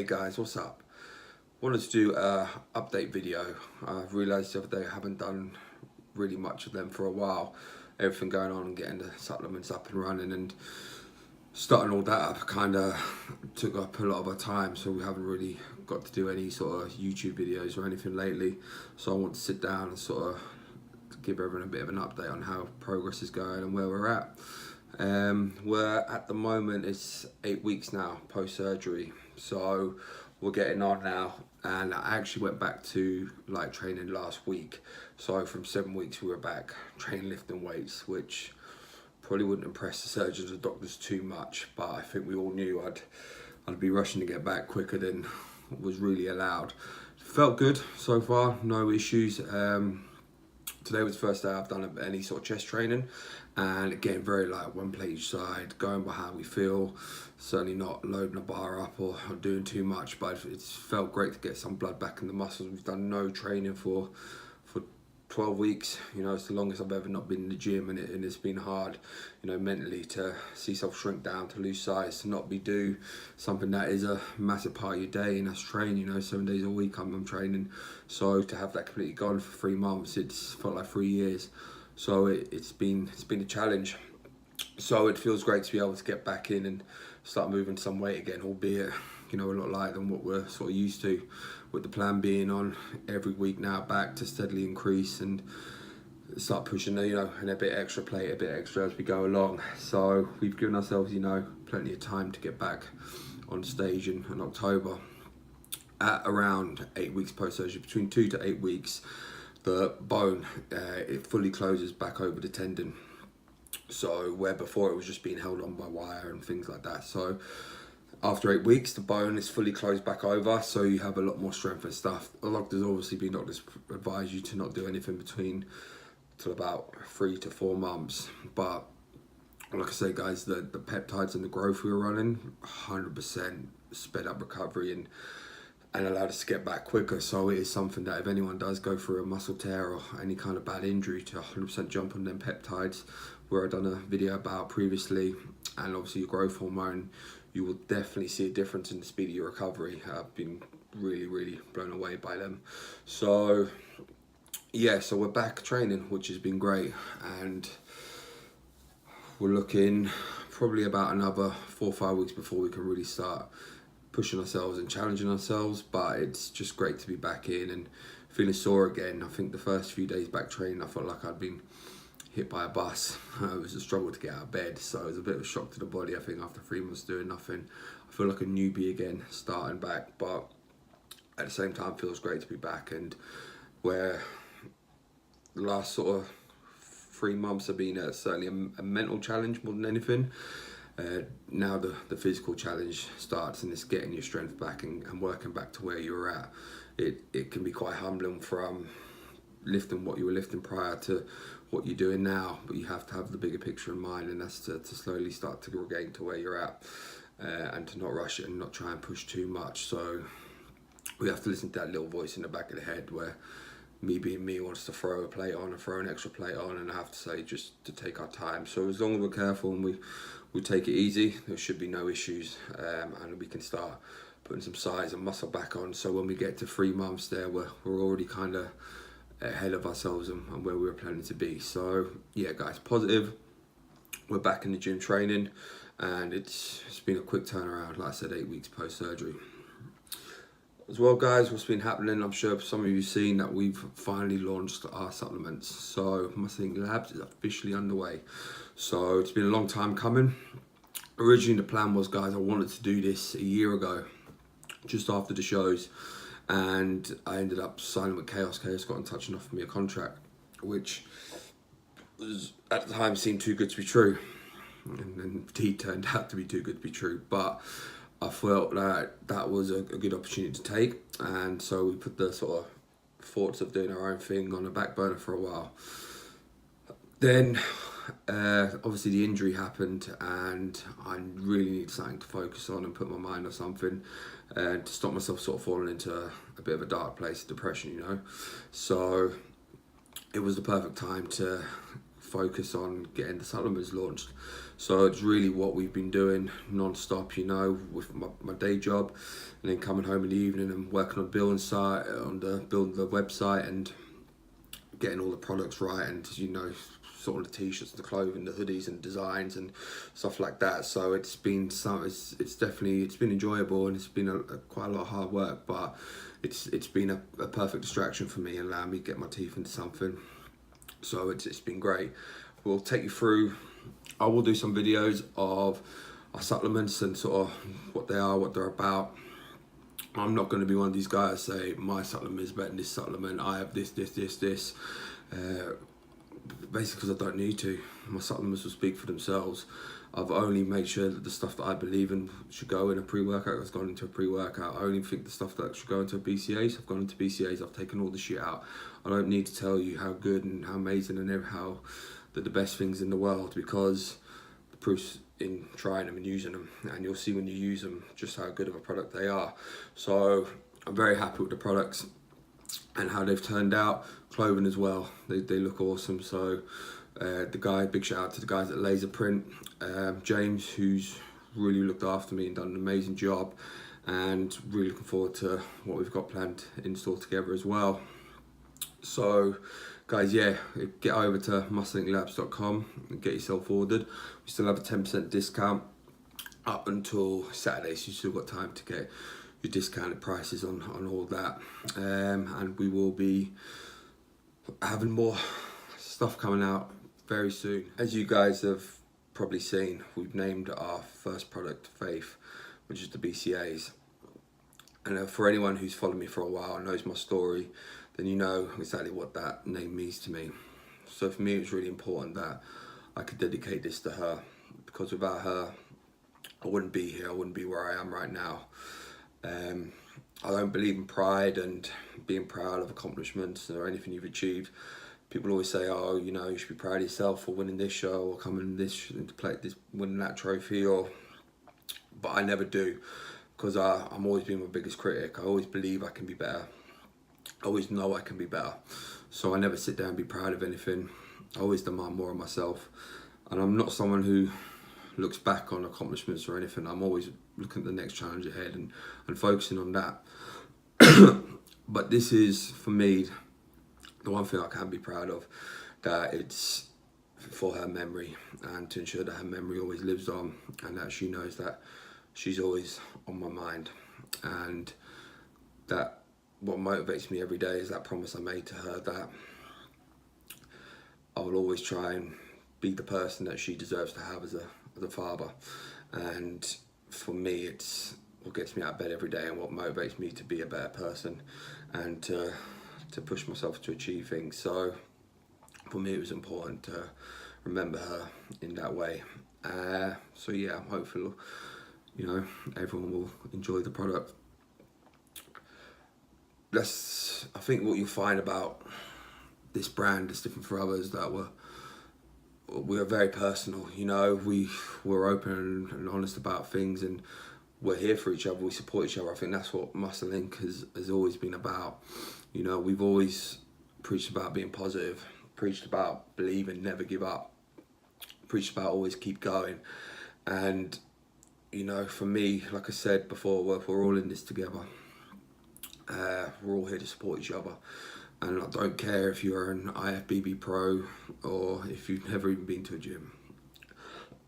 guys, what's up? Wanted to do a update video. I've realised the other day I haven't done really much of them for a while. Everything going on and getting the supplements up and running and starting all that up kind of took up a lot of our time, so we haven't really got to do any sort of YouTube videos or anything lately. So I want to sit down and sort of give everyone a bit of an update on how progress is going and where we're at. We're at the moment, it's 8 weeks now post-surgery, so we're getting on now, and I actually went back to light training last week. So from 7 weeks we were back training lifting weights, which probably wouldn't impress the surgeons or doctors too much, but I think we all knew I'd be rushing to get back quicker than was really allowed. Felt good so far, no issues. Today was the first day I've done any sort of chest training, and again, very light, one plate each side, going by how we feel. Certainly not loading a bar up or doing too much, but it's felt great to get some blood back in the muscles. We've done no training for 12 weeks. You know, it's the longest I've ever not been in the gym, and it's been hard, you know, mentally to see yourself shrink down, to lose size, to not be do something that is a massive part of your day, and that's training. You know, 7 days a week I'm training, so to have that completely gone for 3 months, it's felt like 3 years. So it's been a challenge. So it feels great to be able to get back in and start moving some weight again, albeit, you know, a lot lighter than what we're sort of used to, with the plan being on every week now back to steadily increase and start pushing, you know, and a bit extra plate, a bit extra as we go along. So we've given ourselves, you know, plenty of time to get back on stage in October. At around 8 weeks post-surgery, between 2 to 8 weeks, the bone, it fully closes back over the tendon. So where before it was just being held on by wire and things like that. So after 8 weeks, the bone is fully closed back over, so you have a lot more strength and stuff. A lot, there's obviously been doctors advise you to not do anything between till about 3 to 4 months. But like I say, guys, the peptides and the growth we were running, 100% sped up recovery and allowed us to get back quicker. So it is something that if anyone does go through a muscle tear or any kind of bad injury, to 100% jump on them peptides, where I've done a video about previously, and obviously your growth hormone, you will definitely see a difference in the speed of your recovery. I've been really blown away by them. So yeah, so we're back training, which has been great, and we're looking probably about another 4 or 5 weeks before we can really start pushing ourselves and challenging ourselves. But it's just great to be back in and feeling sore again. I think the first few days back training, I felt like I'd been hit by a bus. It was a struggle to get out of bed, so it was a bit of a shock to the body. I think after 3 months doing nothing, I feel like a newbie again, starting back, but at the same time feels great to be back. And where the last sort of 3 months have been certainly a mental challenge more than anything, now the physical challenge starts, and it's getting your strength back and working back to where you were at. It can be quite humbling from lifting what you were lifting prior to what you're doing now, but you have to have the bigger picture in mind, and that's to slowly start to regain to where you're at, and to not rush it and not try and push too much. So we have to listen to that little voice in the back of the head where me being me wants to throw a plate on and throw an extra plate on, and I have to say just to take our time. So as long as we're careful and we take it easy, there should be no issues, and we can start putting some size and muscle back on. So when we get to 3 months there, we're already kind of ahead of ourselves and where we were planning to be. So yeah, guys, positive. We're back in the gym training, and it's been a quick turnaround. Like I said, 8 weeks post-surgery. As well, guys, what's been happening, I'm sure some of you have seen that we've finally launched our supplements. So Muscle Ink Labz is officially underway. So it's been a long time coming. Originally the plan was, guys, I wanted to do this a year ago, just after the shows, and I ended up signing with Chaos. Chaos got in touch and offered me a contract, which was, at the time, seemed too good to be true, and indeed turned out to be too good to be true. But I felt that that was a good opportunity to take, and so we put the sort of thoughts of doing our own thing on the back burner for a while. Then obviously the injury happened, and I really need something to focus on and put my mind on something, to stop myself sort of falling into a bit of a dark place, depression, you know. So it was the perfect time to focus on getting the supplements launched. So it's really what we've been doing non-stop, you know, with my day job, and then coming home in the evening and working on building the website and getting all the products right, and you know, sort of the t-shirts, the clothing, the hoodies and designs and stuff like that. So it's been it's been enjoyable, and it's been quite a lot of hard work, but it's been a perfect distraction for me and allowed me to get my teeth into something. So it's been great. We'll take you through. I will do some videos of our supplements and sort of what they are, what they're about. I'm not going to be one of these guys say my supplement is better than this supplement. I have this. Basically, because I don't need to. My supplements will speak for themselves. I've only made sure that the stuff that I believe in should go in a pre-workout has gone into a pre-workout. I only think the stuff that should go into a BCAs have gone into BCAs. I've taken all the shit out. I don't need to tell you how good and how amazing and how they're the best things in the world, because the proof's in trying them and using them, and you'll see when you use them just how good of a product they are. So I'm very happy with the products and how they've turned out. Clothing as well, they look awesome. So big shout out to the guys at Laser Print, James, who's really looked after me and done an amazing job, and really looking forward to what we've got planned in store together as well. So guys, yeah, get over to muscleinklabz.com and get yourself ordered. We still have a 10% discount up until Saturday, so you've still got time to get your discounted prices on all that. And we will be having more stuff coming out very soon. As you guys have probably seen, we've named our first product Faith, which is the BCAs. And for anyone who's followed me for a while and knows my story, then you know exactly what that name means to me. So for me, it was really important that I could dedicate this to her, because without her, I wouldn't be here. I wouldn't be where I am right now. I don't believe in pride and being proud of accomplishments or anything you've achieved. People always say, oh, you know, you should be proud of yourself for winning this show or coming into play this, winning that trophy, but I never do, because I'm always being my biggest critic. I always believe I can be better. I always know I can be better. So I never sit down and be proud of anything. I always demand more of myself. And I'm not someone who looks back on accomplishments or anything. I'm always looking at the next challenge ahead and focusing on that. But this is, for me, the one thing I can be proud of, that it's for her memory, and to ensure that her memory always lives on, and that she knows that she's always on my mind. And that what motivates me every day is that promise I made to her, that I will always try and be the person that she deserves to have as a father. And for me, it's what gets me out of bed every day and what motivates me to be a better person and to push myself to achieve things. So for me, it was important to remember her in that way. So yeah, I'm hopeful, you know, everyone will enjoy the product. I think what you'll find about this brand is different for others, that we're very personal, you know, we're open and honest about things, and we're here for each other, we support each other. I think that's what Muscle Ink has always been about. You know, we've always preached about being positive, preached about believing, never give up, preached about always keep going. And, you know, for me, like I said before, we're all in this together. We're all here to support each other. And I don't care if you're an IFBB pro or if you've never even been to a gym.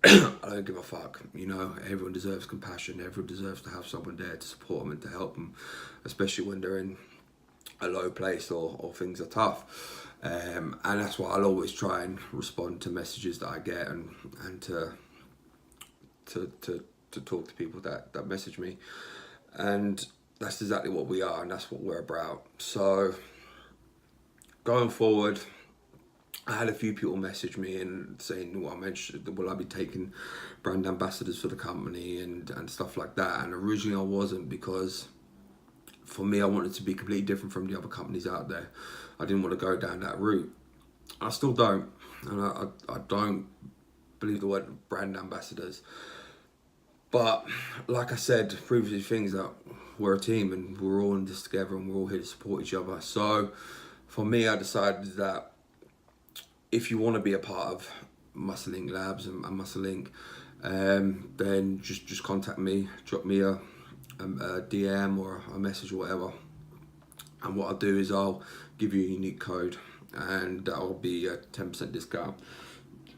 I don't give a fuck. You know, everyone deserves compassion. Everyone deserves to have someone there to support them and to help them, especially when they're in a low place or things are tough. And that's why I'll always try and respond to messages that I get and to talk to people that message me. And that's exactly what we are, and that's what we're about. So going forward, I had a few people message me and saying, well, I mentioned, will I be taking brand ambassadors for the company and stuff like that. And originally I wasn't, because for me, I wanted to be completely different from the other companies out there. I didn't want to go down that route. I still don't. And I don't believe the word brand ambassadors. But like I said, previously, things that we're a team and we're all in this together and we're all here to support each other. So for me, I decided that if you want to be a part of Muscle Ink Labz and Muscle Ink, then just contact me, drop me a DM or a message or whatever, and what I'll do is I'll give you a unique code, and that'll be a 10% discount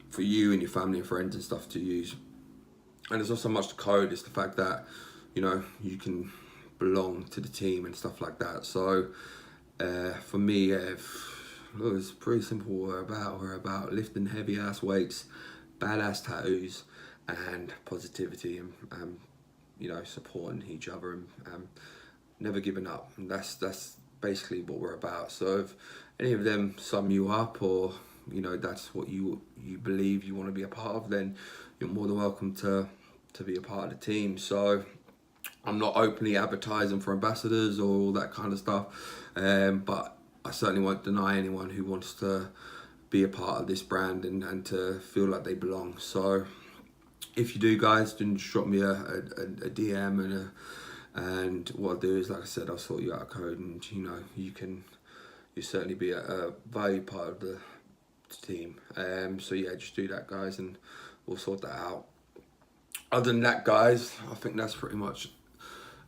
for you and your family and friends and stuff to use. And it's not so much the code, it's the fact that, you know, you can belong to the team and stuff like that. So for me, it's pretty simple. We're about lifting heavy ass weights, badass tattoos, and positivity, and you know, supporting each other, and never giving up. And that's basically what we're about. So if any of them sum you up, or you know, that's what you believe you want to be a part of, then you're more than welcome to be a part of the team. So I'm not openly advertising for ambassadors or all that kind of stuff, but I certainly won't deny anyone who wants to be a part of this brand and to feel like they belong. So if you do, guys, then just drop me a DM, and what I'll do is, like I said, I'll sort you out a code, and you know, you certainly be a valued part of the team. So yeah, just do that, guys, and we'll sort that out. Other than that, guys, I think that's pretty much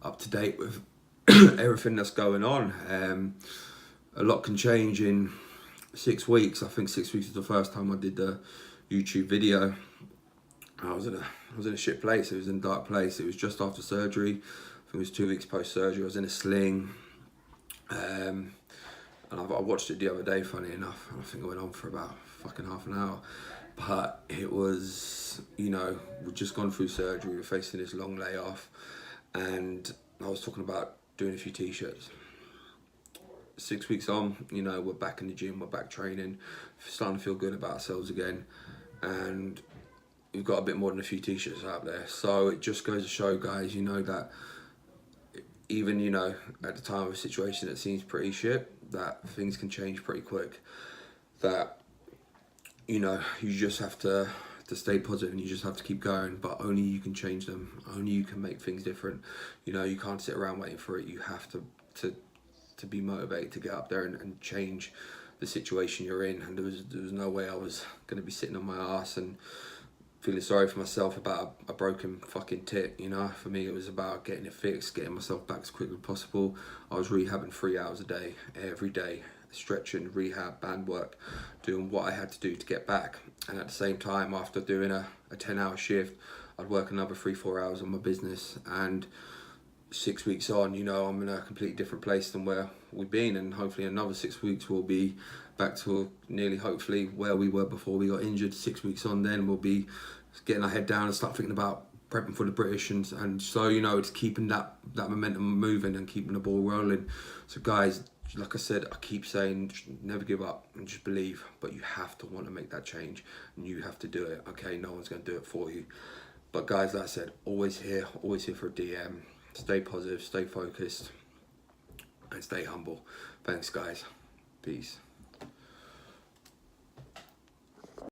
up to date with everything that's going on. A lot can change in 6 weeks. I think 6 weeks was the first time I did the YouTube video. I was in a shit place. It was in a dark place. It was just after surgery. I think it was 2 weeks post surgery. I was in a sling. And I watched it the other day, funny enough. I think it went on for about fucking half an hour. But it was, you know, we'd just gone through surgery. We're facing this long layoff. And I was talking about doing a few t-shirts. 6 weeks on, you know, we're back in the gym, we're back training, starting to feel good about ourselves again. And we've got a bit more than a few t-shirts out there. So it just goes to show, guys, you know, that even, you know, at the time of a situation that seems pretty shit, that things can change pretty quick. That, you know, you just have to stay positive, and you just have to keep going, but only you can change them. Only you can make things different. You know, you can't sit around waiting for it. You have to be motivated to get up there and change the situation you're in. And there was no way I was going to be sitting on my ass and feeling sorry for myself about a broken fucking tit. You know, for me it was about getting it fixed, getting myself back as quickly as possible. I was rehabbing 3 hours a day, every day, stretching, rehab, band work, doing what I had to do to get back. And at the same time, after doing a 10-hour shift, I'd work another 3-4 hours on my business. And 6 weeks on, you know, I'm in a completely different place than where we've been, and hopefully another 6 weeks we'll be back to nearly, hopefully, where we were before we got injured. 6 weeks on, then we'll be getting our head down and start thinking about prepping for the British, and so, you know, it's keeping that momentum moving and keeping the ball rolling. So guys, like I said, I keep saying, never give up and just believe, but you have to want to make that change, and you have to do it. Okay, no one's going to do it for you. But guys, like I said, always here for a DM. Stay positive, stay focused, and stay humble. Thanks, guys. Peace.